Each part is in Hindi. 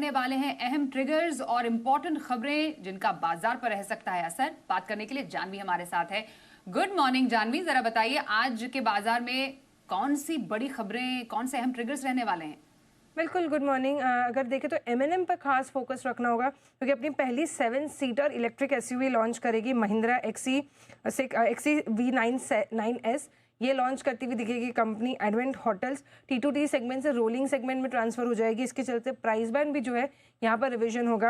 जानने वाले हैं अहम ट्रिगर्स और इम्पोर्टेंट खबरें जिनका बाजार पर रह सकता है असर। बात करने के लिए जानवी हमारे साथ है। गुड मॉर्निंग जानवी, जरा बताइए आज के बाजार में कौन सी बड़ी खबरें, कौन से अहम ट्रिगर्स रहने वाले हैं? बिल्कुल, गुड मॉर्निंग। अगर देखें तो एमएनएम पर खास फोकस रखना होगा क्योंकि अपनी पहली 7 सीटर इलेक्ट्रिक एसयूवी लॉन्च करेगी महिंद्रा एक्सी V9S। ये लॉन्च करती हुई दिखेगी company. Advent hotels T2T segment से रोलिंग सेगमेंट में ट्रांसफर हो जाएगी। इसके चलते प्राइस बैंड भी जो है यहाँ पर रिविजन होगा।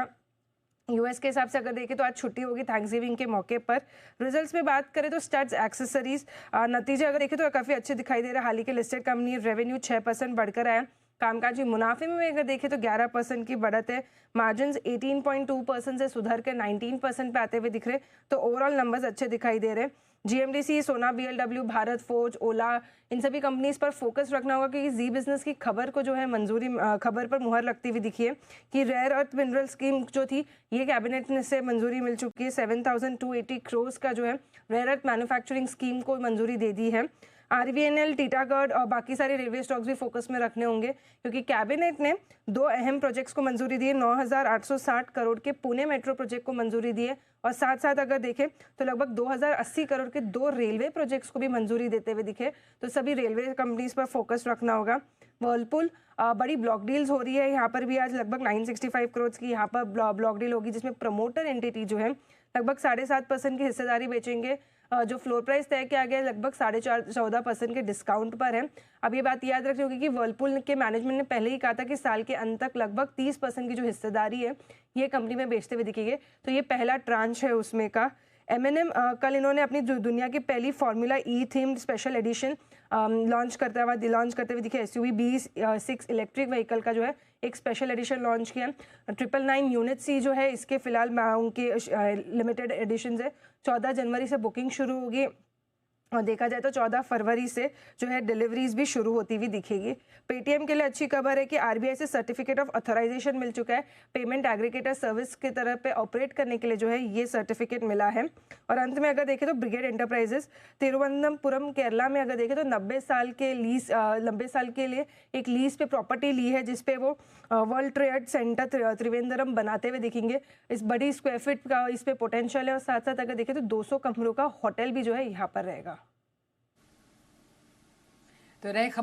यूएस के हिसाब से अगर देखें तो आज छुट्टी होगी थैंक्सगिविंग के मौके पर। रिजल्ट्स में बात करें तो स्टड्स एक्सेसरीज नतीजे अगर देखें तो काफ़ी अच्छे दिखाई दे रहे हैं। हाल ही के लिस्टेड कंपनी रेवेन्यू 6% बढ़कर आया। कामकाजी मुनाफे में अगर देखें तो 11% की बढ़त है। मार्जिन 18.2% से सुधर कर 19% पे आते हुए दिख रहे, तो ओवरऑल नंबर्स अच्छे दिखाई दे रहे। जीएमडीसी, सोना, बीएलडब्ल्यू, भारत फोर्ज, ओला, इन सभी कंपनीज पर फोकस रखना होगा क्योंकि जी बिजनेस की खबर को जो है मंजूरी, खबर पर मुहर लगती हुई दिखी है कि रेयर अर्थ मिनरल स्कीम जो थी ये कैबिनेट से मंजूरी मिल चुकी है। 7,280 करोड़ का जो है रेयर अर्थ मैन्युफैक्चरिंग स्कीम को मंजूरी दे दी है। आरवीएनएल, टीटागढ़ और बाकी सारे रेलवे स्टॉक्स भी फोकस में रखने होंगे क्योंकि कैबिनेट ने 2 अहम प्रोजेक्ट्स को मंजूरी दी है। 9,860 करोड़ के पुणे मेट्रो प्रोजेक्ट को मंजूरी दी है और साथ साथ अगर देखें तो लगभग 2,080 करोड़ के 2 रेलवे प्रोजेक्ट्स को भी मंजूरी देते हुए दिखे। तो सभी रेलवे कंपनीज पर फोकस रखना होगा। वर्लपूल, बड़ी ब्लॉक डील्स हो रही है। यहाँ पर भी आज लगभग 965 करोड़ की यहाँ पर ब्लॉक डील होगी जिसमें प्रमोटर एंटिटी जो है लगभग 7.5% की हिस्सेदारी बेचेंगे। जो फ्लोर प्राइस तय किया गया है लगभग 14.5% के डिस्काउंट पर है। अब ये बात याद रखनी होगी कि वर्लपूल के मैनेजमेंट ने पहले ही कहा था कि साल के अंत तक लगभग 30% की जो हिस्सेदारी है ये कंपनी में बेचते हुए दिखेंगे, तो ये पहला ट्रांच है उसमें का। एमएनएम कल इन्होंने अपनी दुनिया की पहली फार्मूला ई थीम्ड स्पेशल एडिशन लॉन्च करते हुए दिखे। एसयूवी B6 इलेक्ट्रिक व्हीकल का जो है एक स्पेशल एडिशन लॉन्च किया। 999 यूनिट सी जो है इसके फिलहाल उनके लिमिटेड एडिशन है। 14 जनवरी से बुकिंग शुरू होगी और देखा जाए तो 14 फरवरी से जो है डिलीवरीज भी शुरू होती हुई दिखेगी। पेटीएम के लिए अच्छी खबर है कि आरबीआई से सर्टिफिकेट ऑफ ऑथराइजेशन मिल चुका है। पेमेंट एग्रीगेटर सर्विस की तरह पे ऑपरेट करने के लिए जो है ये सर्टिफिकेट मिला है। और अंत में अगर देखें तो ब्रिगेड एंटरप्राइजेस तिरुवनंतपुरम केरला में अगर देखें तो 90 साल के लिए एक लीज पे प्रॉपर्टी ली है जिसपे वो वर्ल्ड ट्रेड सेंटर त्रिवेंद्रम बनाते हुए दिखेंगे। इस बड़ी स्क्वायर फीट का इस पे पोटेंशियल है और साथ साथ अगर देखें तो 200 कमरों का होटल भी जो है यहाँ पर रहेगा। तो रहे